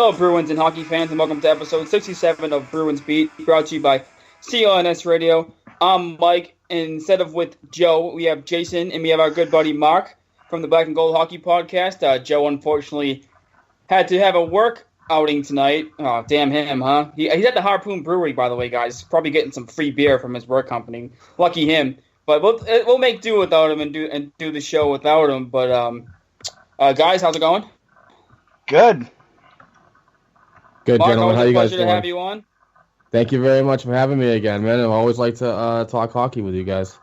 Hello, Bruins and hockey fans, and welcome to episode 67 of Bruins Beat, brought to you by CLNS Radio. I'm Mike, and instead of with Joe, we have Jason, and we have our good buddy Mark from the Black and Gold Hockey Podcast. Joe, unfortunately, had to have a work outing tonight. Oh, damn him, huh? He's at the Harpoon Brewery, by the way, guys. Probably getting some free beer from his work company. Lucky him. But we'll make do without him and do the show without him. But guys, how's it going? Good. Good, Mark, gentlemen. How you guys doing? Pleasure to have you on. Thank you very much for having me again, man. I always like to talk hockey with you guys.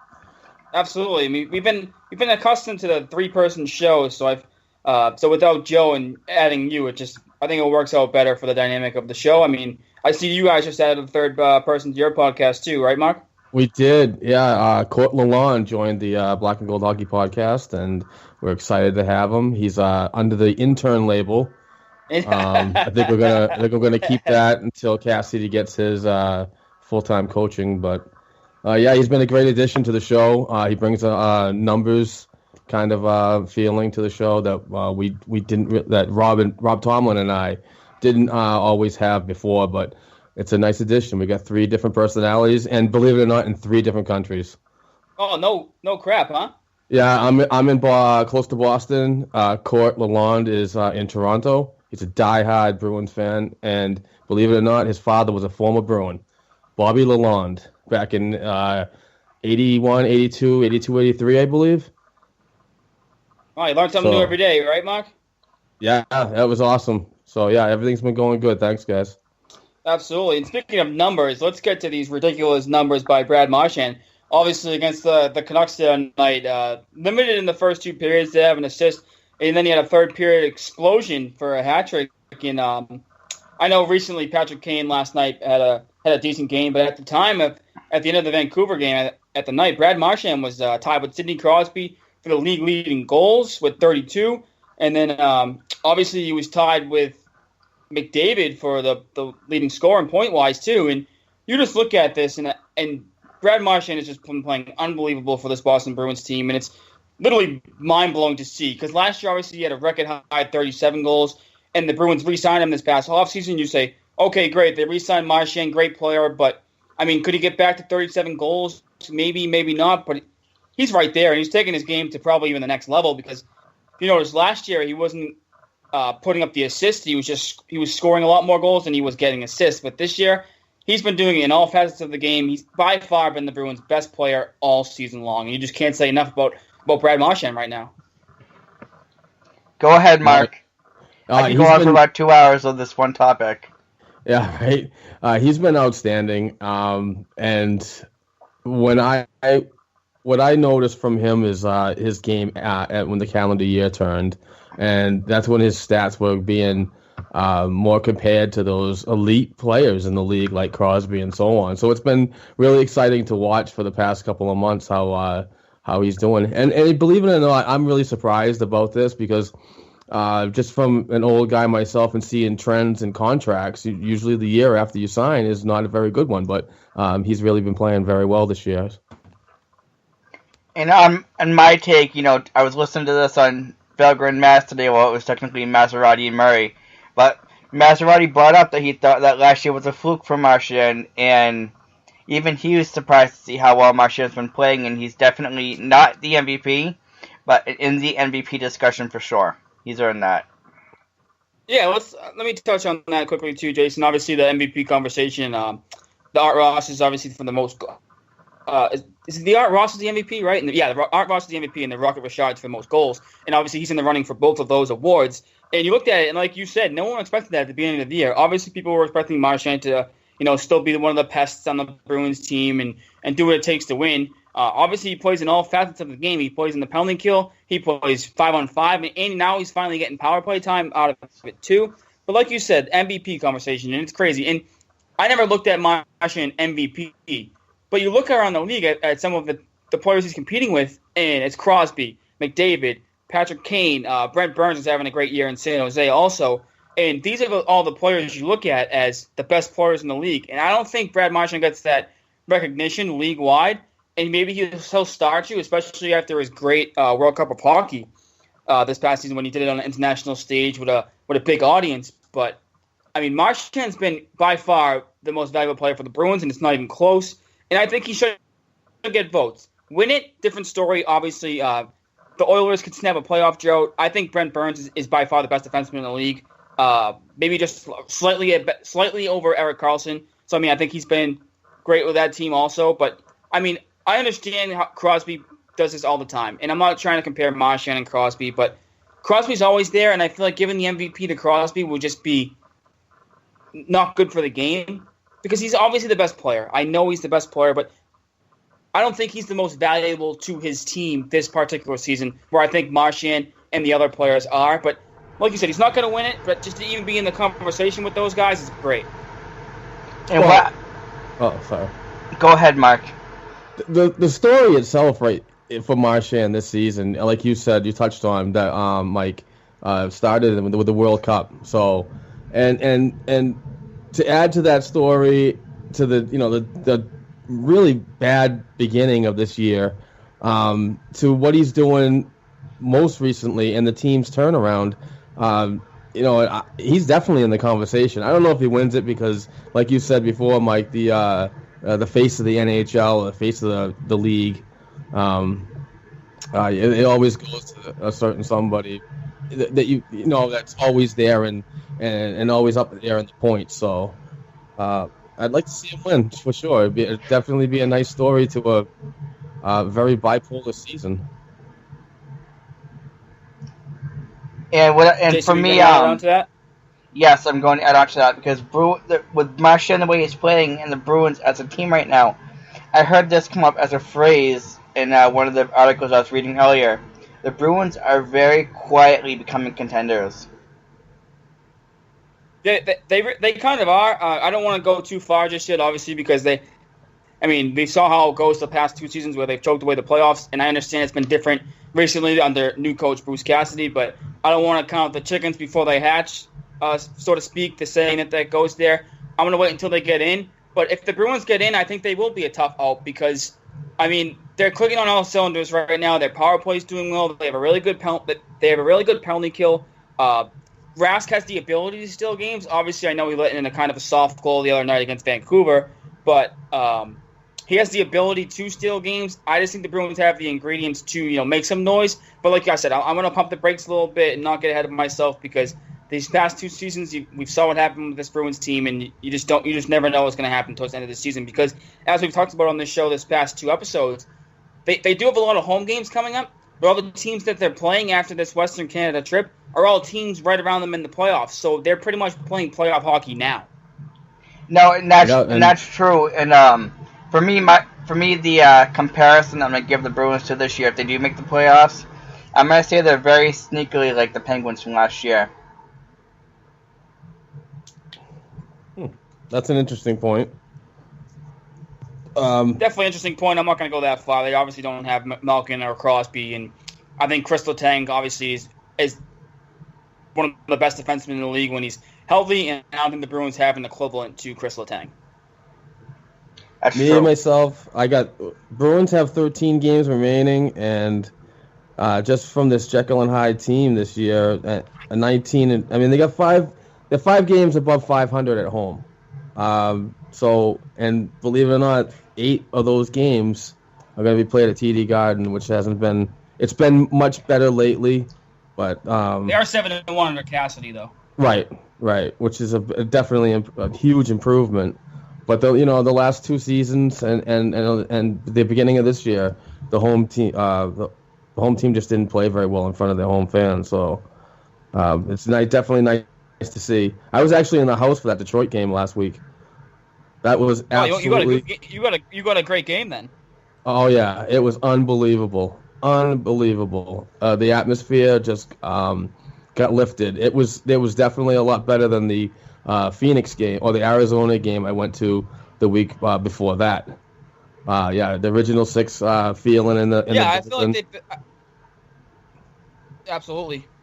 Absolutely. I mean, we've been accustomed to the 3-person show, so so without Joe and adding you, I think it works out better for the dynamic of the show. I mean, I see you guys just added a third person to your podcast too, right, Mark? We did, yeah. Court Lalonde joined the Black and Gold Hockey Podcast, and we're excited to have him. He's under the intern label. I think we're gonna keep that until Cassidy gets his full-time coaching. But yeah, he's been a great addition to the show. He brings a numbers kind of feeling to the show that we didn't, that Rob Tomlin and I didn't always have before. But it's a nice addition. We got 3 different personalities, and believe it or not, in 3 different countries. Oh, no crap, huh? Yeah, I'm in close to Boston. Court Lalonde is in Toronto. He's a diehard Bruins fan, and believe it or not, his father was a former Bruin, Bobby Lalonde, back in 81, 82, 83, I believe. Oh, you learn something new every day, right, Mark? Yeah, that was awesome. So, yeah, everything's been going good. Thanks, guys. Absolutely. And speaking of numbers, let's get to these ridiculous numbers by Brad Marchand. Obviously, against the Canucks tonight, limited in the first 2 periods to have an assist, and then he had a third period explosion for a hat trick. And I know recently Patrick Kane last night had a decent game, but at the time at the end of the Vancouver game at the night, Brad Marchand was tied with Sidney Crosby for the league leading goals with 32, and then obviously he was tied with McDavid for the leading scorer and point wise too. And you just look at this and Brad Marchand has just been playing unbelievable for this Boston Bruins team, and it's literally mind-blowing to see, because last year, obviously, he had a record-high 37 goals, and the Bruins re-signed him this past offseason. You say, okay, great, they re-signed Marchand, great player, but, I mean, could he get back to 37 goals? Maybe, maybe not, but he's right there, and he's taking his game to probably even the next level, because if you notice, last year, he wasn't putting up the assists. He was scoring a lot more goals than he was getting assists, but this year, he's been doing it in all facets of the game. He's by far been the Bruins' best player all season long, and you just can't say enough about Brad Marchand right now. Go ahead, Mark. I can go on for about 2 hours on this one topic. Yeah, right. He's been outstanding. And what I noticed from him is his game when the calendar year turned, and that's when his stats were being more compared to those elite players in the league like Crosby and so on. So it's been really exciting to watch for the past couple of months how he's doing. And believe it or not, I'm really surprised about this because just from an old guy myself and seeing trends and contracts, usually the year after you sign is not a very good one, but he's really been playing very well this year. And on my take, I was listening to this on Belgrade Mass today. Well, it was technically Maserati and Murray, but Maserati brought up that he thought that last year was a fluke for Marchand, and even he was surprised to see how well Marchand's been playing, and he's definitely not the MVP, but in the MVP discussion for sure. He's earned that. Yeah, let me touch on that quickly too, Jason. Obviously, the MVP conversation. The Art Ross is obviously for the most. Is the Art Ross is the MVP, right? And the Art Ross is the MVP, and the Rocket Richard's for the most goals. And obviously, he's in the running for both of those awards. And you looked at it, and like you said, no one expected that at the beginning of the year. Obviously, people were expecting Marchand to, still be one of the pests on the Bruins team and do what it takes to win. Obviously, he plays in all facets of the game. He plays in the penalty kill. He plays 5-on-5, and now he's finally getting power play time out of it too. But like you said, MVP conversation, and it's crazy. And I never looked at Marchand MVP, but you look around the league at some of the players he's competing with, and it's Crosby, McDavid, Patrick Kane, Brent Burns is having a great year in San Jose also. And these are all the players you look at as the best players in the league. And I don't think Brad Marchand gets that recognition league-wide. And maybe he'll start you, especially after his great World Cup of Hockey this past season when he did it on an international stage with a big audience. But I mean, Marchand's been by far the most valuable player for the Bruins, and it's not even close. And I think he should get votes. Win it, different story. Obviously, the Oilers could snap a playoff drought. I think Brent Burns is by far the best defenseman in the league. Maybe just slightly over Erik Karlsson. So, I mean, I think he's been great with that team also. But, I mean, I understand how Crosby does this all the time. And I'm not trying to compare Marchand and Crosby, but Crosby's always there, and I feel like giving the MVP to Crosby would just be not good for the game because he's obviously the best player. I know he's the best player, but I don't think he's the most valuable to his team this particular season, where I think Marchand and the other players are. But like you said, he's not going to win it, but just to even be in the conversation with those guys is great. And what? Oh, sorry. Go ahead, Mark. The story itself, right, for Marchand this season, like you said, you touched on that, Mike, started with the World Cup. So, and to add to that story, to the really bad beginning of this year, to what he's doing most recently and the team's turnaround, he's definitely in the conversation. I don't know if he wins it because, like you said before, Mike, the face of the NHL, the face of the league, it always goes to a certain somebody that you know that's always there and always up there in the points. So I'd like to see him win for sure. It'd definitely be a nice story to a very bipolar season. And Jason, for me, yes, I'm going to add on to that because with Marchand the way he's playing and the Bruins as a team right now, I heard this come up as a phrase in one of the articles I was reading earlier. The Bruins are very quietly becoming contenders. They kind of are. I don't want to go too far just yet, obviously, because we saw how it goes the past 2 seasons where they've choked away the playoffs, and I understand it's been different recently under new coach Bruce Cassidy, but I don't want to count the chickens before they hatch, so to speak, to saying that goes there. I'm going to wait until they get in, but if the Bruins get in, I think they will be a tough out because, I mean, they're clicking on all cylinders right now. Their power play is doing well. They have a really good penalty kill. Rask has the ability to steal games. Obviously, I know he let in a kind of a soft goal the other night against Vancouver, but he has the ability to steal games. I just think the Bruins have the ingredients to, make some noise. But like I said, I'm going to pump the brakes a little bit and not get ahead of myself because these past 2 seasons, we saw what happened with this Bruins team, and you just never know what's going to happen towards the end of the season. Because as we've talked about on this show this past 2 episodes, they do have a lot of home games coming up. But all the teams that they're playing after this Western Canada trip are all teams right around them in the playoffs. So they're pretty much playing playoff hockey now. No, and that's true. And for me, the comparison I'm going to give the Bruins to this year, if they do make the playoffs, I'm going to say they're very sneakily like the Penguins from last year. That's an interesting point. Definitely interesting point. I'm not going to go that far. They obviously don't have Malkin or Crosby, and I think Chris Letang obviously is one of the best defensemen in the league when he's healthy, and I don't think the Bruins have an equivalent to Chris Letang. That's Me true. and myself, Bruins have 13 games remaining, and just from this Jekyll and Hyde team this year, a 19. They got 5 games above 500 at home. So, and believe it or not, 8 of those games are going to be played at TD Garden, which hasn't been. It's been much better lately, but they are 7-1 under Cassidy, though. Right, which is definitely a huge improvement. But the last 2 seasons and the beginning of this year, the home team just didn't play very well in front of their home fans. So it's definitely nice to see. I was actually in the house for that Detroit game last week. That was absolutely. You got a great game then. Oh yeah, it was unbelievable. The atmosphere just got lifted. There was definitely a lot better than the Phoenix game or the Arizona game I went to the week before that. The original 6 feeling in the. I feel like they.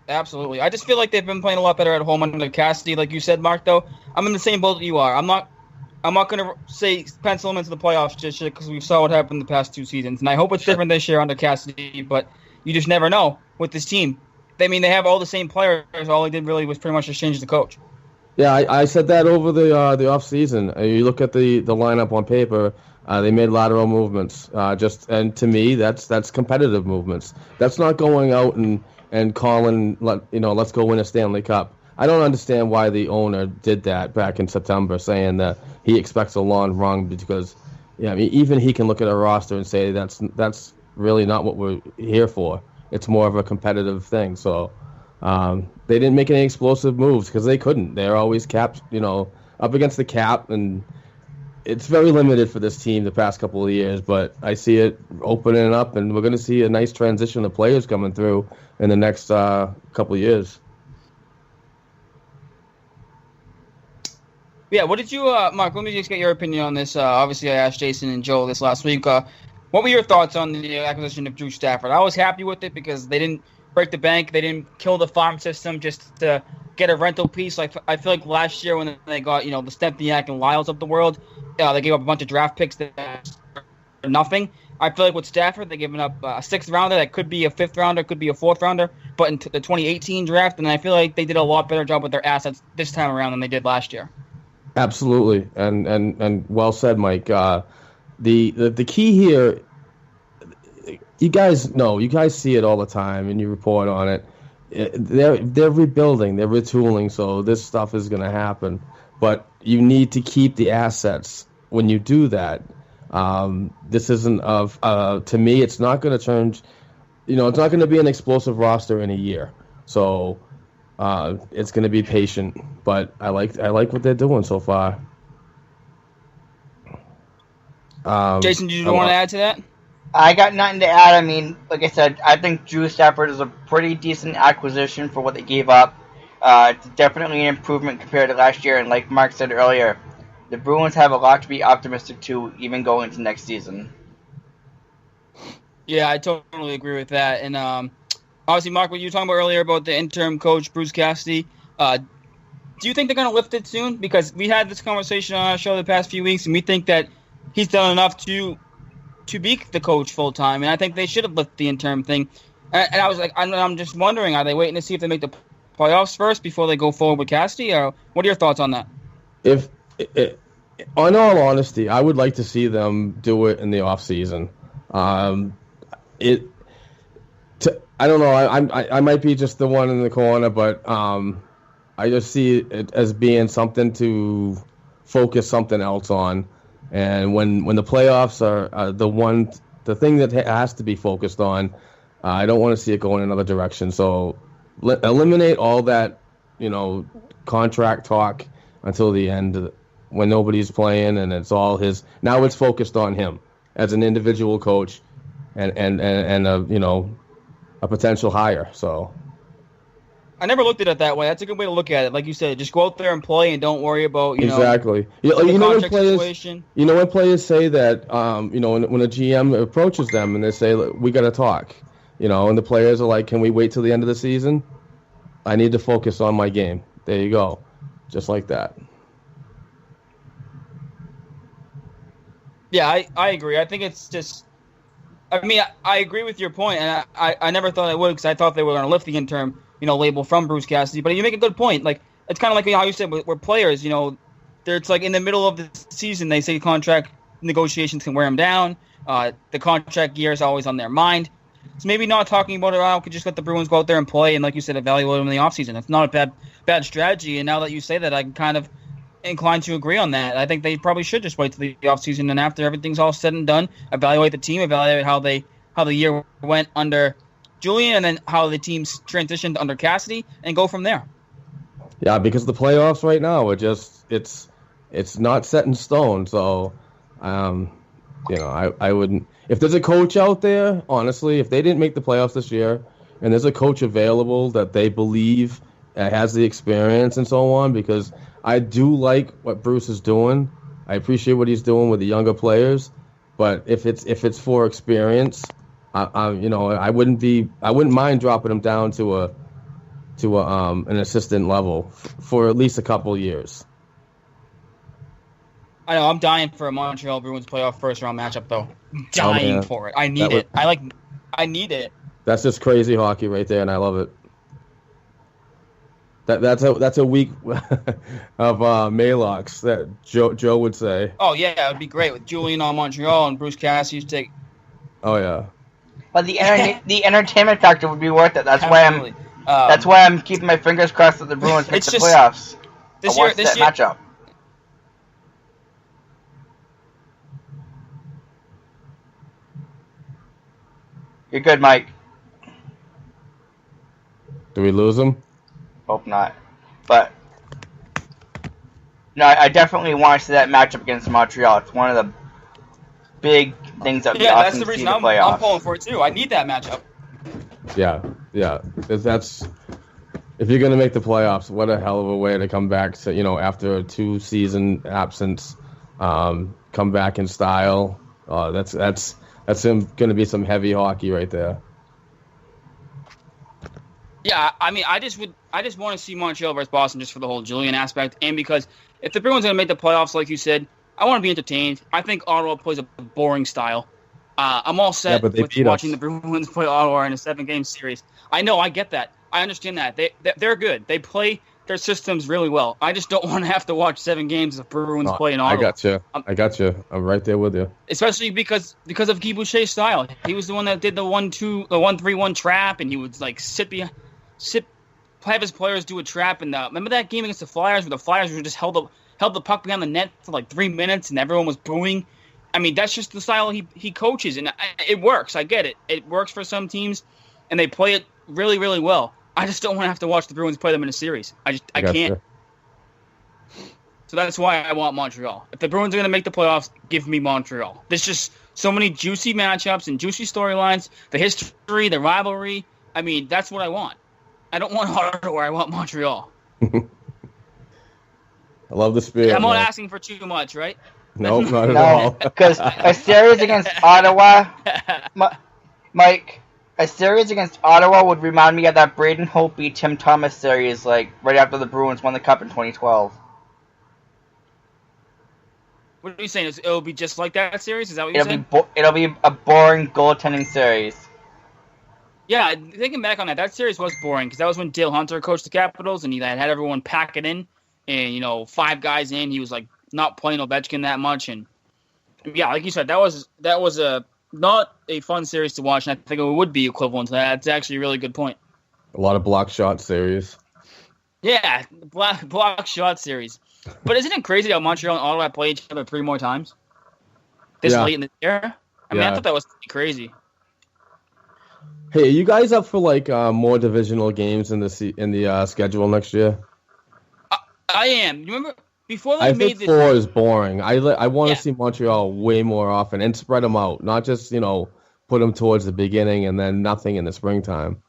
Absolutely. I just feel like they've been playing a lot better at home under Cassidy, like you said, Mark. Though I'm in the same boat that you are. I'm not going to say pencil them into the playoffs just yet because we saw what happened the past 2 seasons, and I hope it's different this year under Cassidy. But you just never know with this team. They have all the same players. All they did really was pretty much just change the coach. Yeah, I said that over the off season. You look at the lineup on paper. They made lateral movements. And to me, that's competitive movements. That's not going out and calling, let's go win a Stanley Cup. I don't understand why the owner did that back in September, saying that he expects a long run because, yeah, I mean, even he can look at a roster and say that's really not what we're here for. It's more of a competitive thing. So they didn't make any explosive moves because they couldn't. They're always capped, up against the cap, and it's very limited for this team the past couple of years. But I see it opening up, and we're going to see a nice transition of players coming through in the next couple of years. Yeah, what did you, Mark, let me just get your opinion on this. Obviously, I asked Jason and Joel this last week. What were your thoughts on the acquisition of Drew Stafford? I was happy with it because they didn't break the bank. They didn't kill the farm system just to get a rental piece. Like I feel like last year when they got, the Stempniak and Lyles of the world, they gave up a bunch of draft picks that for nothing. I feel like with Stafford, they're giving up a sixth-rounder that could be a fifth-rounder, could be a fourth-rounder, but in the 2018 draft, and I feel like they did a lot better job with their assets this time around than they did last year. Absolutely, and well said, Mike. The key here, you guys see it all the time, and you report on it. They're rebuilding, they're retooling, so this stuff is going to happen. But you need to keep the assets when you do that. This isn't to me, it's not going to turn. It's not going to be an explosive roster in a year. So. It's going to be patient, but I like what they're doing so far. Jason, do you want to add to that? I got nothing to add. I mean, like I said, I think Drew Stafford is a pretty decent acquisition for what they gave up. It's definitely an improvement compared to last year, and like Mark said earlier, the Bruins have a lot to be optimistic to, even going into next season. Yeah, I totally agree with that, and obviously, Mark, what you were talking about earlier about the interim coach, Bruce Cassidy, do you think they're going to lift it soon? Because we had this conversation on our show the past few weeks, and we think that he's done enough to be the coach full-time, and I think they should have lifted the interim thing. And I was like, I'm just wondering, are they waiting to see if they make the playoffs first before they go forward with Cassidy? Or what are your thoughts on that? On all honesty, I would like to see them do it in the off-season. I don't know. I might be just the one in the corner, but I just see it as being something to focus something else on. And when the playoffs are the thing that has to be focused on, I don't want to see it go in another direction. So eliminate all that, contract talk until the end when nobody's playing and it's all his. Now it's focused on him as an individual coach and a potential hire. So I never looked at it that way. That's a good way to look at it. Like you said, just go out there and play and don't worry about exactly. The contract situation. When players say that, when a GM approaches them and they say, we got to talk, and the players are like, can we wait till the end of the season? I need to focus on my game. There you go, just like that. Yeah, I agree. I think it's just. I mean, I agree with your point, and I never thought I would because I thought they were going to lift the interim, label from Bruce Cassidy. But you make a good point. Like it's kind of like how you said, we're players. It's like in the middle of the season, they say contract negotiations can wear them down. The contract year is always on their mind. So maybe not talking about it now could just let the Bruins go out there and play, and like you said, evaluate them in the offseason. It's not a bad strategy. And now that you say that, I'm kind of inclined to agree on that. I think they probably should just wait till the offseason, and after everything's all said and done, evaluate the team, evaluate how the year went under Julian, and then how the team's transitioned under Cassidy, and go from there. Yeah, because the playoffs right now are just it's not set in stone. So, I wouldn't. If there's a coach out there, honestly, if they didn't make the playoffs this year, and there's a coach available that they believe has the experience and so on, because I do like what Bruce is doing. I appreciate what he's doing with the younger players, but if it's for experience, I wouldn't mind dropping him down to an assistant level for at least a couple years. I know I'm dying for a Montreal Bruins playoff first round matchup though. Dying for it. I need it. I need it. That's just crazy hockey right there, and I love it. That's a week of Maylocks that Joe would say. Oh yeah, it would be great with Julian on Montreal and Bruce Cassidy's take. Oh yeah. But the entertainment factor would be worth it. That's Absolutely. why I'm keeping my fingers crossed that the Bruins make the playoffs. This year matchup. You're good, Mike. Do we lose him? Hope not. But no, I definitely want to see that matchup against Montreal. It's one of the big things that would be awesome to see in the playoffs. I'm pulling for it too. I need that matchup. Yeah. That's if you're gonna make the playoffs, what a hell of a way to come back. So, after a 2-season absence, come back in style. That's gonna be some heavy hockey right there. Yeah, I mean, I just want to see Montreal versus Boston just for the whole Julian aspect, and because if the Bruins are going to make the playoffs, like you said, I want to be entertained. I think Ottawa plays a boring style. I'm all set with watching the Bruins play Ottawa in a 7-game series. I know, I get that. I understand that. They're good. They play their systems really well. I just don't want to have to watch 7 games of Bruins play in Ottawa. I got you. I'm right there with you. Especially because of Guy Boucher's style. He was the one that did the 1-3-1 trap, and he would like have his players do a trap. And remember that game against the Flyers where the Flyers were just held the puck behind the net for like 3 minutes and everyone was booing? I mean, that's just the style he coaches, and it works. I get it. It works for some teams, and they play it really, really well. I just don't want to have to watch the Bruins play them in a series. I can't. So that's why I want Montreal. If the Bruins are going to make the playoffs, give me Montreal. There's just so many juicy matchups and juicy storylines, the history, the rivalry. I mean, that's what I want. I don't want Ottawa, I want Montreal. I love the spirit. I'm not asking for too much, right? Nope, not at all. Because a series against Ottawa, Mike, a series against Ottawa would remind me of that Braden Holtby Tim Thomas series, like right after the Bruins won the Cup in 2012. What are you saying? It'll be just like that series? Is that what you're saying? It'll be a boring goaltending series. Yeah, thinking back on that series was boring because that was when Dale Hunter coached the Capitals and he had everyone pack it in, and 5 guys in, he was like not playing Ovechkin that much, and yeah, like you said, that was not a fun series to watch, and I think it would be equivalent to that. It's actually a really good point. A lot of block shot series. Yeah, block shot series. But isn't it crazy how Montreal and Ottawa play each other 3 more times this late in the year? I mean, I thought that was pretty crazy. Hey, are you guys up for like more divisional games in the schedule next year? I am. You remember before they I made think 4 is boring. I want to see Montreal way more often and spread them out, not just put them towards the beginning and then nothing in the springtime.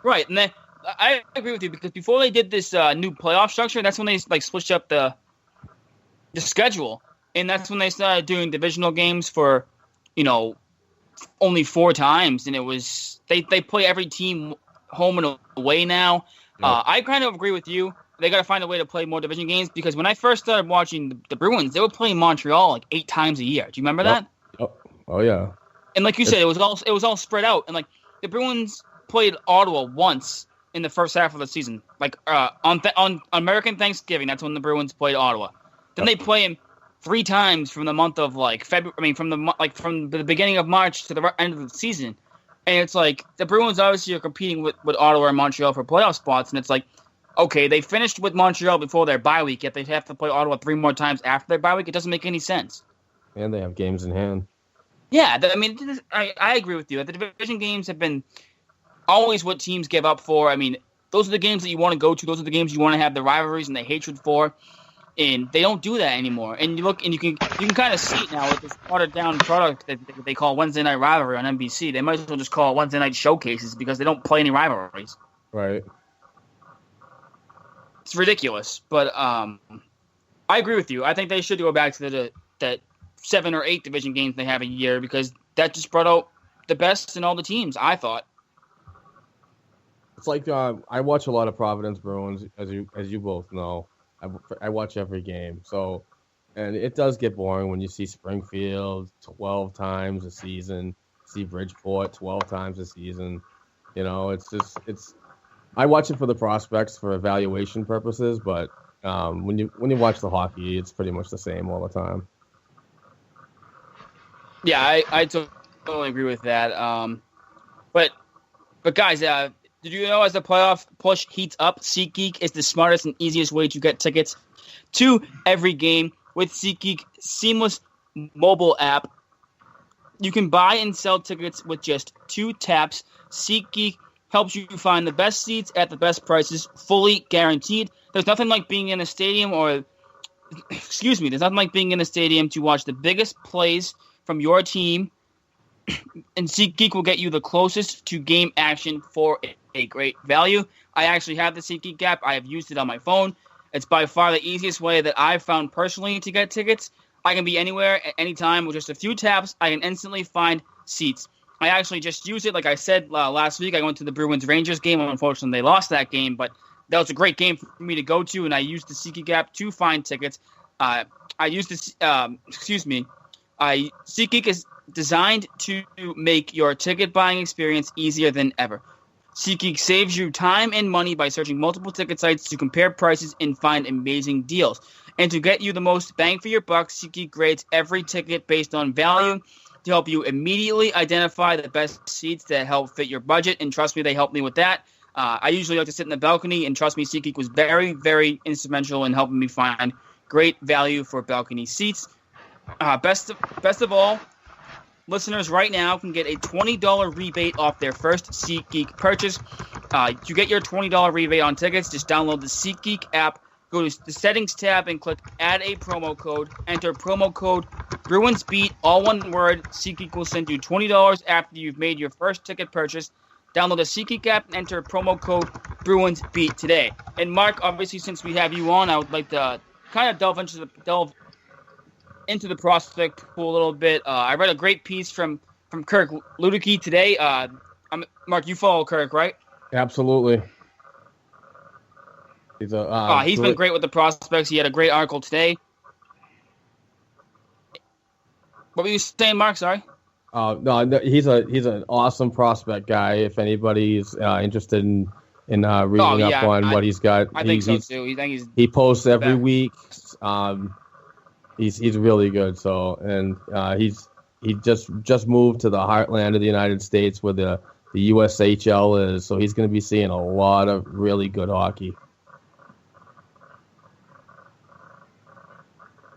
Right, and then I agree with you because before they did this new playoff structure, that's when they like switched up the schedule, and that's when they started doing divisional games for only 4 times, and it was they play every team home and away now. Yep. I kind of agree with you. They got to find a way to play more division games because when I first started watching the Bruins, they were playing Montreal like 8 times a year. Do you remember that? Oh yeah. And like you said, it was all spread out, and like the Bruins played Ottawa once in the first half of the season, like on American Thanksgiving. That's when the Bruins played Ottawa. Then they play him 3 times from the month of like February. I mean, from the beginning of March to the end of the season, and it's like the Bruins obviously are competing with Ottawa and Montreal for playoff spots, and it's like, okay, they finished with Montreal before their bye week, yet they have to play Ottawa 3 more times after their bye week. It doesn't make any sense. And they have games in hand. Yeah, I mean, I agree with you. The division games have been always what teams give up for. I mean, those are the games that you want to go to. Those are the games you want to have the rivalries and the hatred for. And they don't do that anymore. And you look, and you can kind of see it now with this watered down product that they call Wednesday Night Rivalry on NBC. They might as well just call it Wednesday Night Showcases because they don't play any rivalries. Right. It's ridiculous, but I agree with you. I think they should go back to that 7 or 8 division games they have a year because that just brought out the best in all the teams, I thought. It's like I watch a lot of Providence Bruins, as you both know. I watch every game, and it does get boring when you see Springfield 12 times a season, see Bridgeport 12 times a season. It's I watch it for the prospects for evaluation purposes, but when you watch the hockey, it's pretty much the same all the time. Yeah, I totally agree with that. But guys, did you know as the playoff push heats up, SeatGeek is the smartest and easiest way to get tickets to every game with SeatGeek's seamless mobile app. You can buy and sell tickets with just 2 taps. SeatGeek helps you find the best seats at the best prices, fully guaranteed. There's nothing like being in a stadium there's nothing like being in a stadium to watch the biggest plays from your team, and SeatGeek will get you the closest to game action for a great value. I actually have the SeatGeek app. I have used it on my phone. It's by far the easiest way that I've found personally to get tickets. I can be anywhere at any time with just a few taps. I can instantly find seats. I actually just used it. Like I said last week, I went to the Bruins-Rangers game. Unfortunately, they lost that game, but that was a great game for me to go to, and I used the SeatGeek app to find tickets. SeatGeek is designed to make your ticket buying experience easier than ever. SeatGeek saves you time and money by searching multiple ticket sites to compare prices and find amazing deals. And to get you the most bang for your buck, SeatGeek grades every ticket based on value to help you immediately identify the best seats that help fit your budget. And trust me, they helped me with that. I usually like to sit in the balcony, and trust me, SeatGeek was very, very instrumental in helping me find great value for balcony seats. Best of all, listeners right now can get a $20 rebate off their first SeatGeek purchase. To get your $20 rebate on tickets, just download the SeatGeek app, go to the settings tab, and click add a promo code. Enter promo code BruinsBeat, all one word. SeatGeek will send you $20 after you've made your first ticket purchase. Download the SeatGeek app and enter promo code BruinsBeat today. And Mark, obviously, since we have you on, I would like to kind of delve into the prospect pool a little bit. I read a great piece from Kirk Luedeke today. Mark, you follow Kirk, right? Absolutely. He's been great with the prospects. He had a great article today. What were you saying, Mark? Sorry. No, he's an awesome prospect guy. If anybody's interested in reading up on what he's got, I think so too. He posts every week. He's really good. So, and he just moved to the heartland of the United States where the USHL is. So he's going to be seeing a lot of really good hockey.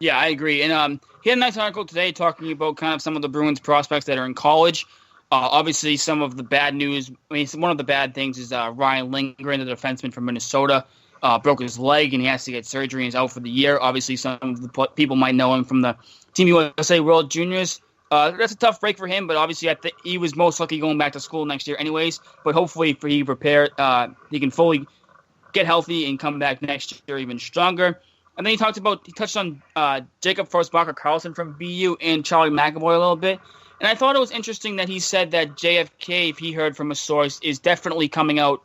Yeah, I agree. And he had a nice article today talking about kind of some of the Bruins prospects that are in college. Obviously, some of the bad news. I mean, one of the bad things is Ryan Lindgren, the defenseman from Minnesota, broke his leg and he has to get surgery and is out for the year. Obviously, some of the people might know him from the Team USA World Juniors. That's a tough break for him, but obviously I think he was most likely going back to school next year anyways. But hopefully he can fully get healthy and come back next year even stronger. And then he touched on Jacob Forsbacher-Carlson from BU and Charlie McAvoy a little bit. And I thought it was interesting that he said that JFK, if he heard from a source, is definitely coming out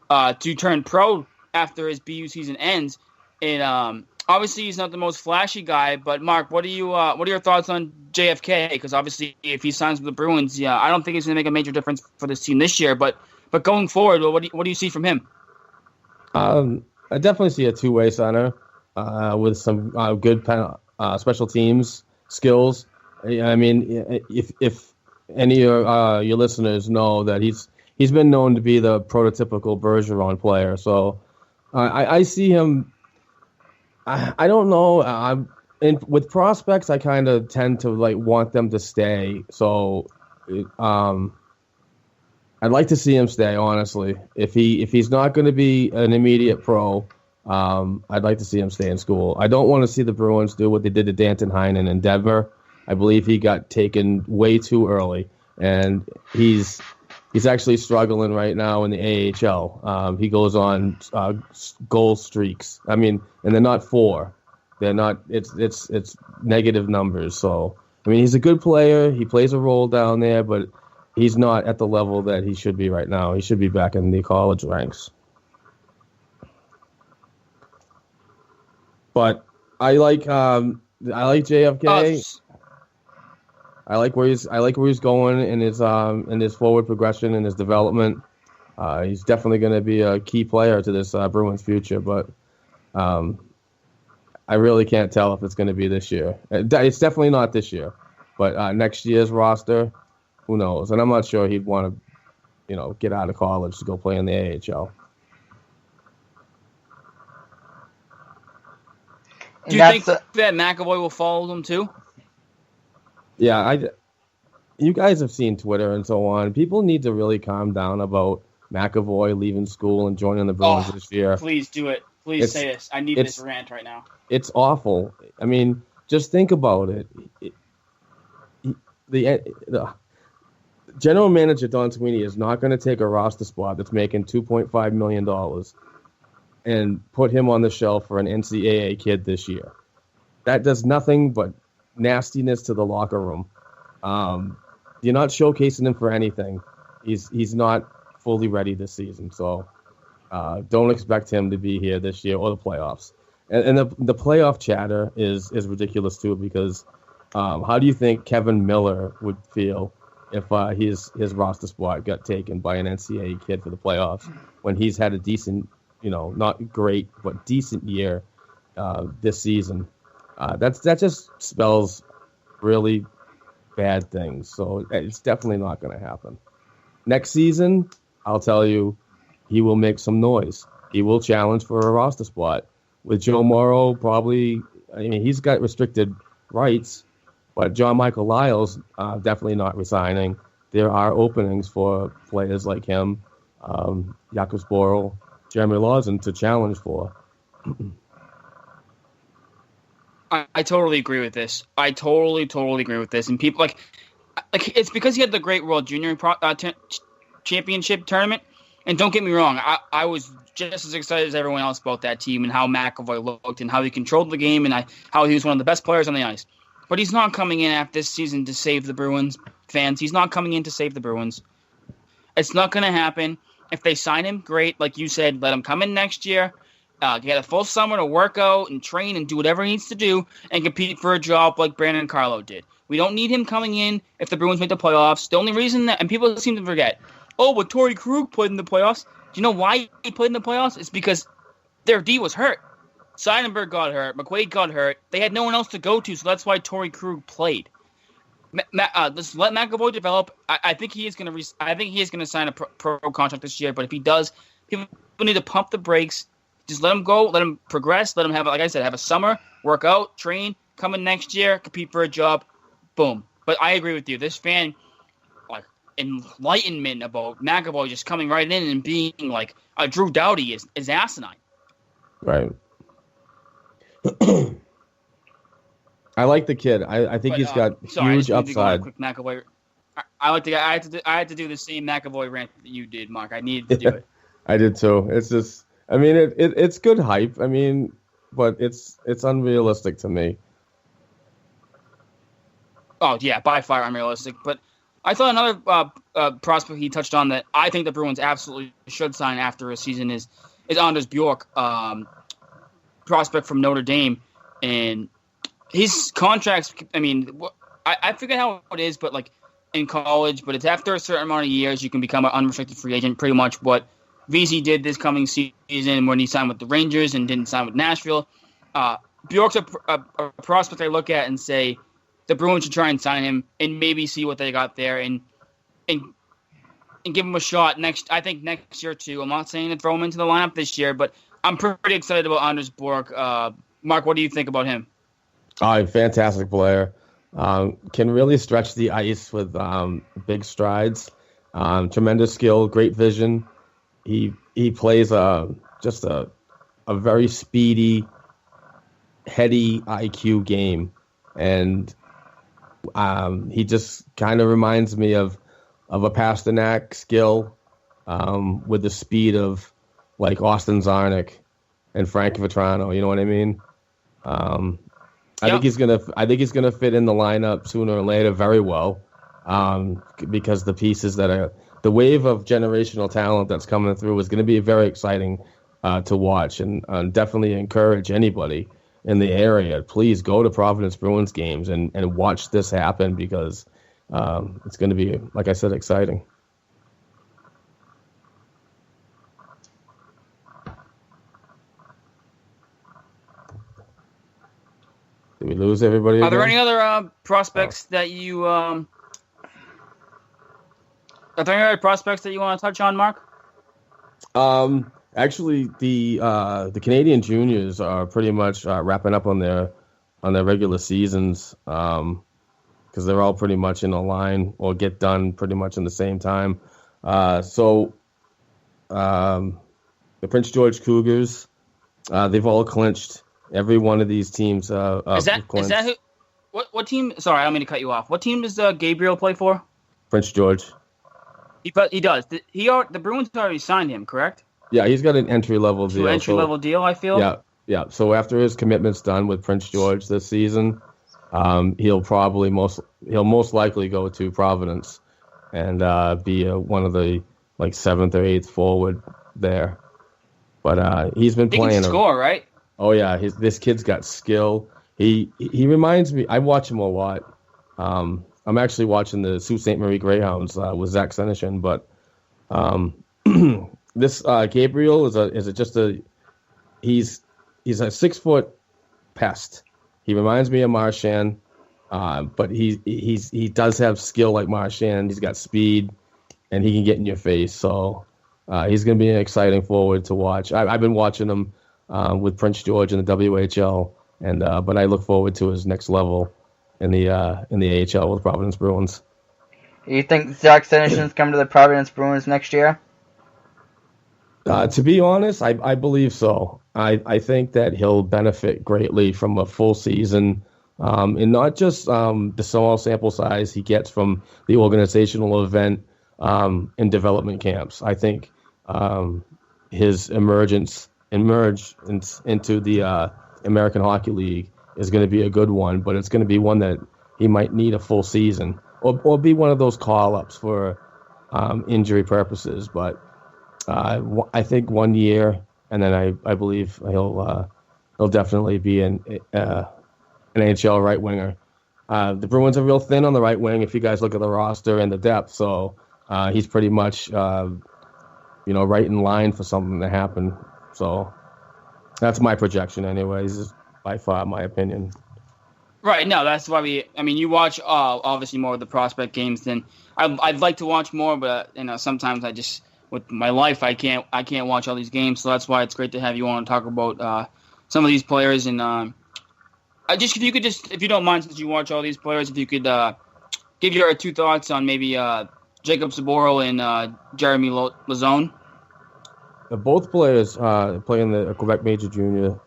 to turn pro after his BU season ends. And obviously he's not the most flashy guy, but Mark, what are your thoughts on JFK? Because obviously if he signs with the Bruins, I don't think he's going to make a major difference for this team this year. But going forward, what do you see from him? I definitely see a two-way center. With some good special teams skills. I mean, if any of your listeners know that he's been known to be the prototypical Bergeron player, so I see him. I don't know. And with prospects, I kind of tend to want them to stay. So, I'd like to see him stay. Honestly, if he's not going to be an immediate pro. I'd like to see him stay in school. I don't want to see the Bruins do what they did to Danton Heinen in Denver. I believe he got taken way too early, and he's actually struggling right now in the AHL. He goes on goal streaks. I mean, and they're not 4. They're not. It's negative numbers. So I mean, he's a good player. He plays a role down there, but he's not at the level that he should be right now. He should be back in the college ranks. But I like JFK. I like where he's going in his forward progression and his development. He's definitely going to be a key player to this Bruins future, but I really can't tell if it's going to be this year. It's definitely not this year, but next year's roster, who knows? And I'm not sure he'd want to, get out of college to go play in the AHL. Do you think that McAvoy will follow them too? Yeah, you guys have seen Twitter and so on. People need to really calm down about McAvoy leaving school and joining the Bruins this year. Please do it. Please say this. I need this rant right now. It's awful. I mean, just think about it. The general manager, Don Sweeney, is not going to take a roster spot that's making $2.5 million and put him on the shelf for an NCAA kid this year. That does nothing but nastiness to the locker room. You're not showcasing him for anything. He's not fully ready this season, so don't expect him to be here this year or the playoffs. And the playoff chatter is ridiculous too, because how do you think Kevan Miller would feel if his roster spot got taken by an NCAA kid for the playoffs when he's had a decent, not great but decent year this season? That just spells really bad things. So it's definitely not going to happen. Next season, I'll tell you, he will make some noise. He will challenge for a roster spot. With Joe Morrow, probably, he's got restricted rights, but John Michael Lyles definitely not resigning. There are openings for players like him, Jakob Sporl, Jeremy Lawson to challenge for. I totally agree with this. I totally agree with this. And people like it's because he had the Great World Junior Championship tournament. And don't get me wrong, I was just as excited as everyone else about that team and how McAvoy looked and how he controlled the game and how he was one of the best players on the ice. But he's not coming in after this season to save the Bruins fans. He's not coming in to save the Bruins. It's not going to happen. If they sign him, great. Like you said, let him come in next year, get a full summer to work out and train and do whatever he needs to do and compete for a job like Brandon Carlo did. We don't need him coming in if the Bruins make the playoffs. The only reason that, and people seem to forget, but Torey Krug played in the playoffs. Do you know why he played in the playoffs? It's because their D was hurt. Seidenberg got hurt. McQuaid got hurt. They had no one else to go to, so that's why Torey Krug played. Let's let McAvoy develop. I think he is going to sign a pro contract this year. But if he does, people need to pump the brakes. Just let him go. Let him progress. Let him have, like I said, have a summer, work out, train, come in next year, compete for a job. Boom. But I agree with you. This fan, enlightenment about McAvoy just coming right in and being like a Drew Doughty is asinine. Right. I like the kid. I think he's got huge upside. Quick McAvoy. I had to do the same McAvoy rant that you did, Mark. I needed to do it. I did too. It's just, it's good hype. But it's unrealistic to me. Oh yeah, by far unrealistic. But I thought another prospect he touched on that I think the Bruins absolutely should sign after a season is Anders Bjork, prospect from Notre Dame, and his contracts. I forget how it is, but like in college, but it's after a certain amount of years you can become an unrestricted free agent. Pretty much what VZ did this coming season when he signed with the Rangers and didn't sign with Nashville. Bjork's a prospect I look at and say, the Bruins should try and sign him and maybe see what they got there and give him a shot next year too. I'm not saying to throw him into the lineup this year, but I'm pretty excited about Anders Bjork. Mark, what do you think about him? Fantastic player. Can really stretch the ice with big strides. Tremendous skill, great vision. He plays just a very speedy, heady IQ game, and he just kind of reminds me of a Pasternak skill with the speed of like Austin Zarnik and Frank Vetrano. You know what I mean? I think he's gonna fit in the lineup sooner or later very well because the pieces the wave of generational talent that's coming through is going to be very exciting to watch and definitely encourage anybody in the area, please go to Providence Bruins games and watch this happen because it's going to be, like I said, exciting. Did we lose everybody? Are there any other prospects that you Are there any other prospects that you want to touch on, Mark? Actually, the Canadian juniors are pretty much wrapping up on their regular seasons because they're all pretty much in a line or get done pretty much in the same time. So the Prince George Cougars, they've all clinched. Every one of these teams is that who? What team? Sorry, I don't mean to cut you off. What team does Gabriel play for? Prince George. He does. The Bruins already signed him, correct? Yeah, he's got an entry-level deal. Entry-level deal, I feel. Yeah. So after his commitment's done with Prince George this season, he'll most likely go to Providence and be one of the seventh or eighth forward there. But he's been playing. He can score, right? Oh yeah, this kid's got skill. He reminds me. I watch him a lot. I'm actually watching the Sault Ste. Marie Greyhounds with Zach Senyshyn, but this Gabriel he's a 6 foot pest. He reminds me of Marchand, but he does have skill like Marchand. He's got speed, and he can get in your face. So he's going to be an exciting forward to watch. I've been watching him with Prince George in the WHL, and but I look forward to his next level in the AHL with Providence Bruins. You think Zach Senyshyn's come to the Providence Bruins next year? To be honest, I believe so. I think that he'll benefit greatly from a full season, and not just the small sample size he gets from the organizational event in development camps. I think his emergence into the American Hockey League is going to be a good one, but it's going to be one that he might need a full season or be one of those call-ups for injury purposes. But I think 1 year, and then I believe he'll definitely be an NHL right winger. The Bruins are real thin on the right wing if you guys look at the roster and the depth, so he's pretty much right in line for something to happen. So that's my projection, anyways. Is by far my opinion. Right. No, that's why you watch obviously more of the prospect games than I'd like to watch more, but sometimes I just with my life I can't watch all these games, so that's why it's great to have you on and talk about some of these players. And if you don't mind, since you watch all these players, if you could give your 2 thoughts on maybe Jacob Zboril and Jeremy Lauzon. Both players play in the Quebec Major Junior.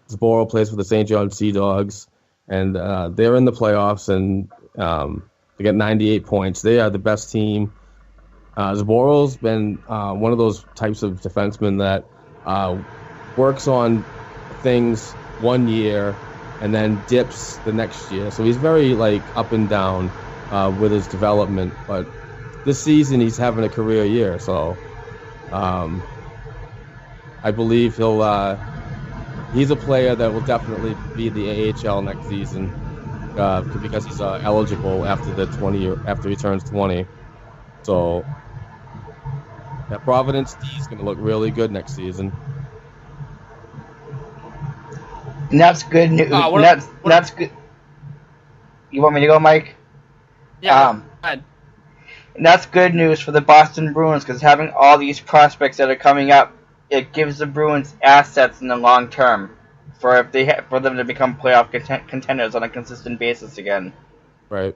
Zboril plays for the St. John Sea Dogs, and they're in the playoffs, and they got 98 points. They are the best team. Zboril's been one of those types of defensemen that works on things 1 year and then dips the next year. So he's very up and down with his development, but this season he's having a career year. So I believe he's a player that will definitely be the AHL next season because he's eligible after he turns 20. So that Providence D is going to look really good next season. And that's good news. That's good. You want me to go, Mike? Yeah. Go ahead. And that's good news for the Boston Bruins because having all these prospects that are coming up, it gives the Bruins assets in the long term for them to become playoff contenders on a consistent basis again. Right.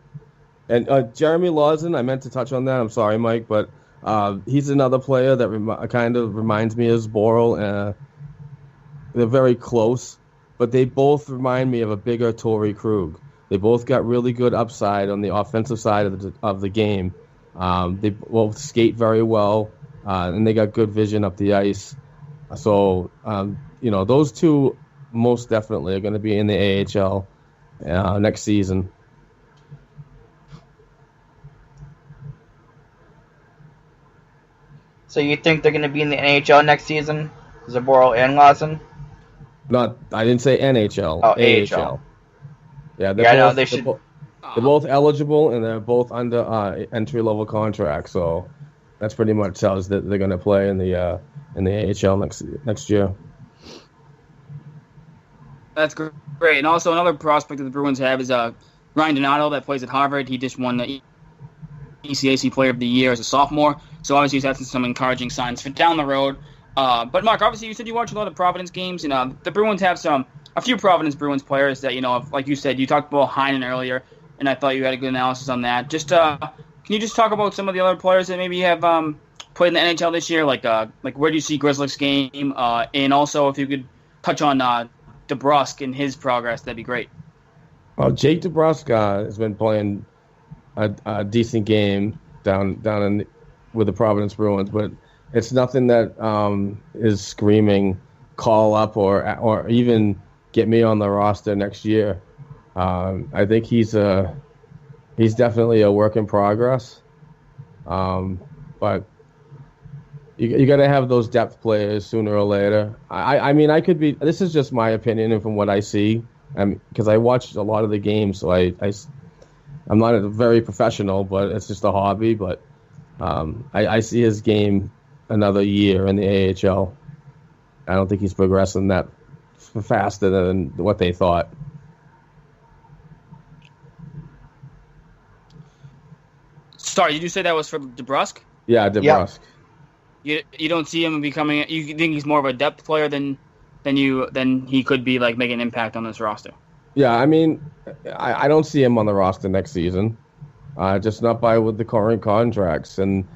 And Jeremy Lauzon, I meant to touch on that. I'm sorry, Mike, but he's another player that kind of reminds me of Zboril. They're very close, but they both remind me of a bigger Torey Krug. They both got really good upside on the offensive side of the game. They both skate very well, and they got good vision up the ice. So, those two most definitely are going to be in the AHL next season. So you think they're going to be in the NHL next season, Zboril and Lauzon? I didn't say NHL. Oh, AHL. Yeah, they should. They're both eligible, and they're both under entry-level contracts. So that's pretty much tells that they're going to play in the AHL next year. That's great. And also another prospect that the Bruins have is Ryan Donato that plays at Harvard. He just won the ECAC Player of the Year as a sophomore. So obviously he's had some encouraging signs for down the road. But Mark, obviously you said you watch a lot of Providence games, and the Bruins have a few Providence Bruins players that, like you said, you talked about Heinen earlier, and I thought you had a good analysis on that. Just can you just talk about some of the other players that maybe have played in the NHL this year, like where do you see Grzelcyk's game, and also if you could touch on DeBrusk and his progress, that'd be great. Well, Jake DeBrusk has been playing a decent game down with the Providence Bruins, but it's nothing that is screaming call up or even get me on the roster next year. I think he's definitely a work in progress, but you got to have those depth players sooner or later. I mean, I could be. This is just my opinion and from what I see, because I watched a lot of the games, so I'm not a very professional, but it's just a hobby. But I see his game another year in the AHL. I don't think he's progressing that faster than what they thought. Sorry, did you say that was for DeBrusk? Yeah, DeBrusk. You don't see him becoming. You think he's more of a depth player than he could be, like, making an impact on this roster? Yeah, I mean, I don't see him on the roster next season. Just not with the current contracts and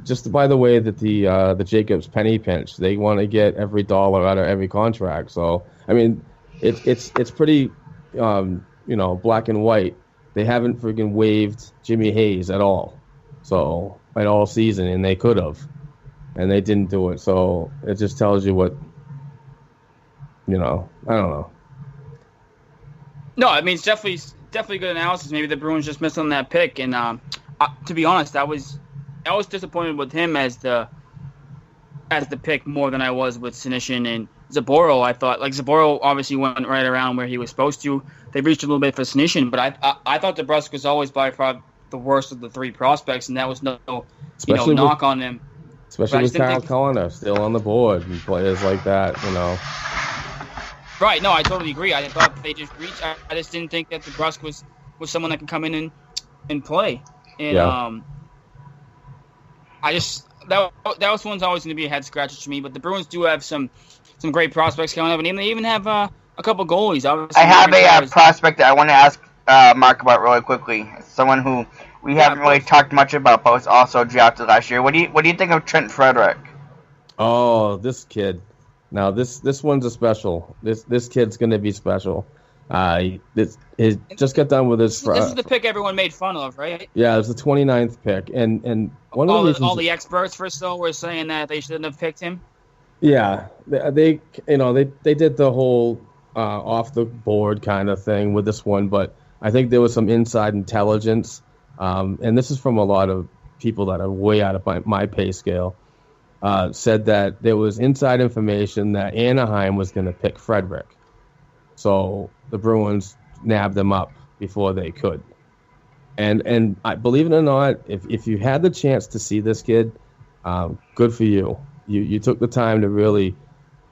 just by the way that the Jacobs penny pinch, they want to get every dollar out of every contract. So I mean, it's pretty black and white. They haven't freaking waived Jimmy Hayes at all. So at all season, and they could have, and they didn't do it. So it just tells you what, I don't know. No, I mean, it's definitely good analysis. Maybe the Bruins just missed on that pick, and to be honest, I was disappointed with him as the pick more than I was with Senyshyn and Zboril. I thought, like, Zboril obviously went right around where he was supposed to. They reached a little bit for Senyshyn, but I thought DeBrusk was always by far the worst of the three prospects, and that was no knock on him. Especially with Kyle Connor still on the board and players like that, Right, no, I totally agree. I thought they just reached. I just didn't think that DeBrusk was someone that could come in and play. And yeah. That was one's always going to be a head scratcher to me. But the Bruins do have some great prospects coming up, and they even have a couple goalies. Obviously, I have a prospect that I want to ask Mark about really quickly. Someone who we haven't really talked much about, but was also drafted last year. What do you think of Trent Frederic? Oh, this kid. Now this one's a special. This kid's going to be special. He just got done with his. This is the pick everyone made fun of, right? Yeah, it was the 29th pick, and one of the reasons all the experts for were saying that they shouldn't have picked him. Yeah, they did the whole off the board kind of thing with this one, but I think there was some inside intelligence, and this is from a lot of people that are way out of my pay scale. Said that there was inside information that Anaheim was going to pick Frederic. So the Bruins nabbed them up before they could. And I believe it or not, if you had the chance to see this kid, good for you. You took the time to really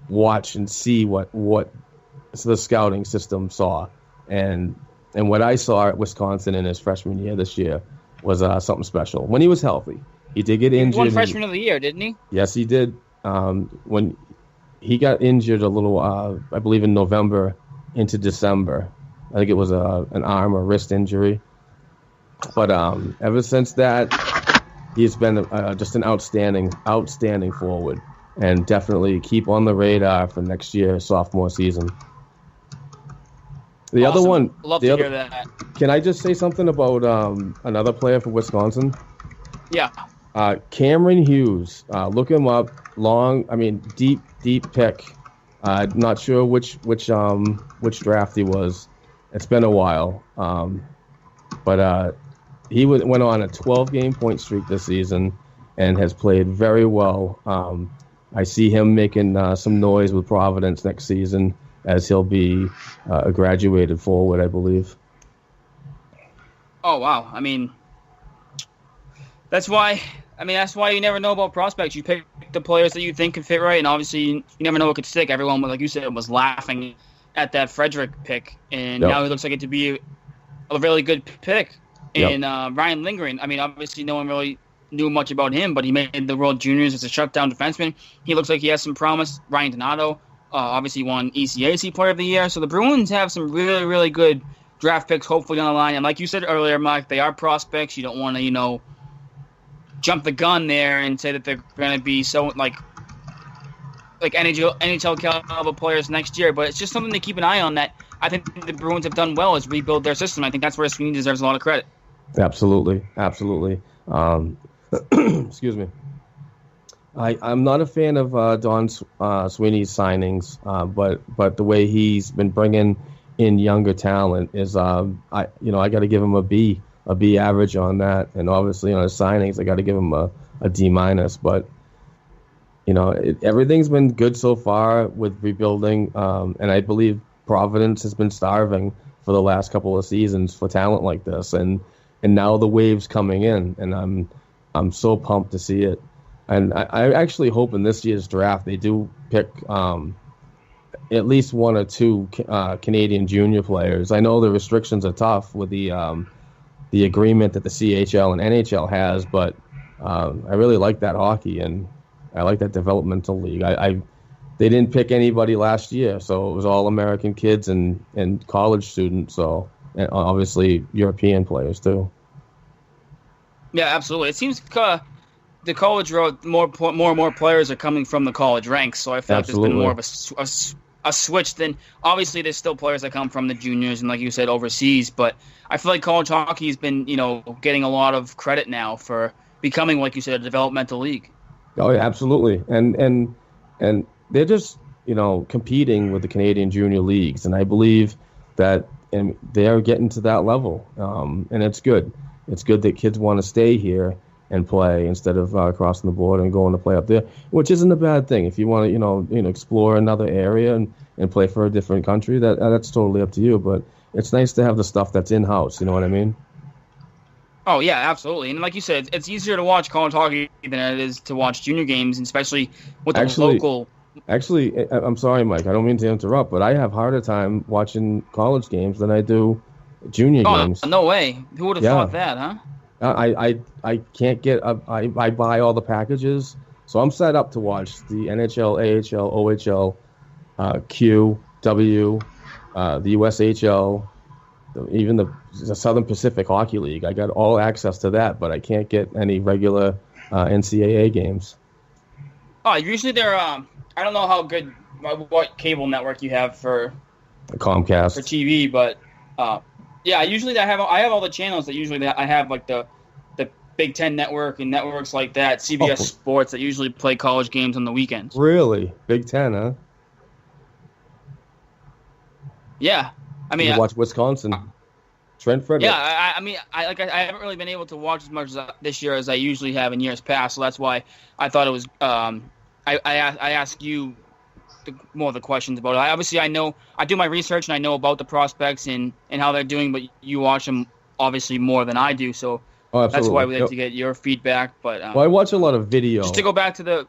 watch and see what the scouting system saw. And what I saw at Wisconsin in his freshman year this year was something special. When he was healthy. He did get injured. He won Freshman of the Year, didn't he? Yes, he did. When he got injured a little, I believe in November into December. I think it was an arm or wrist injury. But ever since that, he's been just an outstanding forward, and definitely keep on the radar for next year, sophomore season. The awesome. other one. Love to hear that. Can I just say something about another player for Wisconsin? Yeah. Cameron Hughes, look him up. Deep pick. Not sure which draft he was. It's been a while. But he went on a 12-game point streak this season and has played very well. I see him making some noise with Providence next season, as he'll be a graduated forward, I believe. Oh wow! That's why you never know about prospects. You pick the players that you think can fit right, and obviously you never know what could stick. Everyone, like you said, was laughing at that Frederic pick, and now he looks like it to be a really good pick. And Ryan Lindgren, I mean, obviously no one really knew much about him, but he made the World Juniors as a shutdown defenseman. He looks like he has some promise. Ryan Donato obviously won ECAC Player of the Year. So the Bruins have some really, really good draft picks hopefully on the line. And like you said earlier, Mike, they are prospects. You don't want to, jump the gun there and say that they're going to be so like NHL caliber players next year. But it's just something to keep an eye on that I think the Bruins have done well is rebuild their system. I think that's where Sweeney deserves a lot of credit. Absolutely. Excuse me. I'm not a fan of Don Sweeney's signings, but the way he's been bringing in younger talent is I got to give him a B average on that, and obviously on his signings I got to give him a D minus. But everything's been good so far with rebuilding, and I believe Providence has been starving for the last couple of seasons for talent like this, and now the wave's coming in, and I'm so pumped to see it. And I actually hope in this year's draft they do pick at least one or two Canadian junior players. I know the restrictions are tough with the agreement that the CHL and NHL has, but I really like that hockey, and I like that developmental league. They didn't pick anybody last year, so it was all American kids and college students, so and obviously European players too. Yeah, absolutely. It seems the college road, more and more players are coming from the college ranks, so I feel like there's been more of a switch than obviously there's still players that come from the juniors and like you said overseas, but I feel like college hockey has been getting a lot of credit now for becoming, like you said, a developmental league. Oh yeah, absolutely, and they're just competing with the Canadian junior leagues, and I believe that they are getting to that level, and it's good. It's good that kids want to stay here and play instead of crossing the border and going to play up there, which isn't a bad thing. If you want to, explore another area and play for a different country, that's totally up to you. But it's nice to have the stuff that's in-house. You know what I mean? Oh, yeah, absolutely. And like you said, it's easier to watch college hockey than it is to watch junior games, especially with the local... Actually, I'm sorry, Mike. I don't mean to interrupt, but I have harder time watching college games than I do junior games. No way. Who would have thought that, huh? I can't get I buy all the packages, so I'm set up to watch the NHL, AHL, OHL, Q, W, the USHL, even the Southern Pacific Hockey League. I got all access to that, but I can't get any regular NCAA games. Oh, usually they're I don't know how good what cable network you have for Comcast for TV, but yeah, usually I have all the channels that usually I have, like the Big Ten Network and networks like that, CBS Sports that usually play college games on the weekends. Really? Big Ten, huh? Yeah, I mean, you watch Wisconsin. Trent Frederic. Yeah, I haven't really been able to watch as much this year as I usually have in years past, so that's why I thought it was. I ask you more of the questions about it. I know I do my research and I know about the prospects and how they're doing, but you watch them obviously more than I do, so that's why we like to get your feedback. But I watch a lot of video. Just to go back to the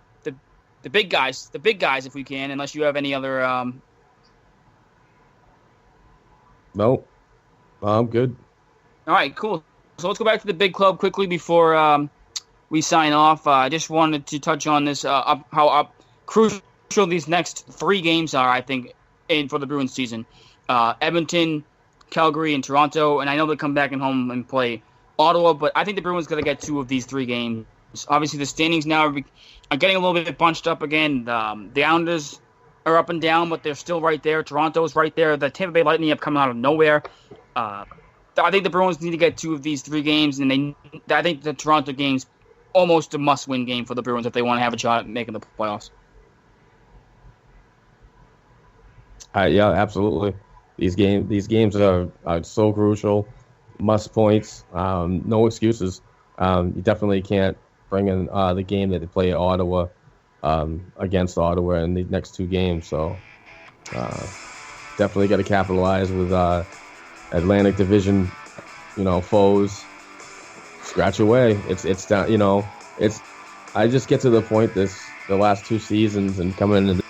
big guys, if we can, unless you have any other. No, I'm good. All right, cool. So let's go back to the big club quickly before we sign off. I just wanted to touch on this how crucial these next 3 games are, I think, for the Bruins season. Edmonton, Calgary, and Toronto, and I know they come back and home and play Ottawa, but I think the Bruins got to get 2 of these 3 games. Obviously, the standings now are getting a little bit bunched up again. The Islanders are up and down, but they're still right there. Toronto's right there. The Tampa Bay Lightning have come out of nowhere. I think the Bruins need to get 2 of these 3 games, and I think the Toronto game's almost a must-win game for the Bruins if they want to have a shot at making the playoffs. Yeah, absolutely. These games are so crucial. Must points. No excuses. You definitely can't bring in the game that they play at Ottawa against Ottawa in the next 2 games. So definitely got to capitalize with Atlantic Division, foes. Scratch away. It's down. I just get to the point the last 2 seasons and coming into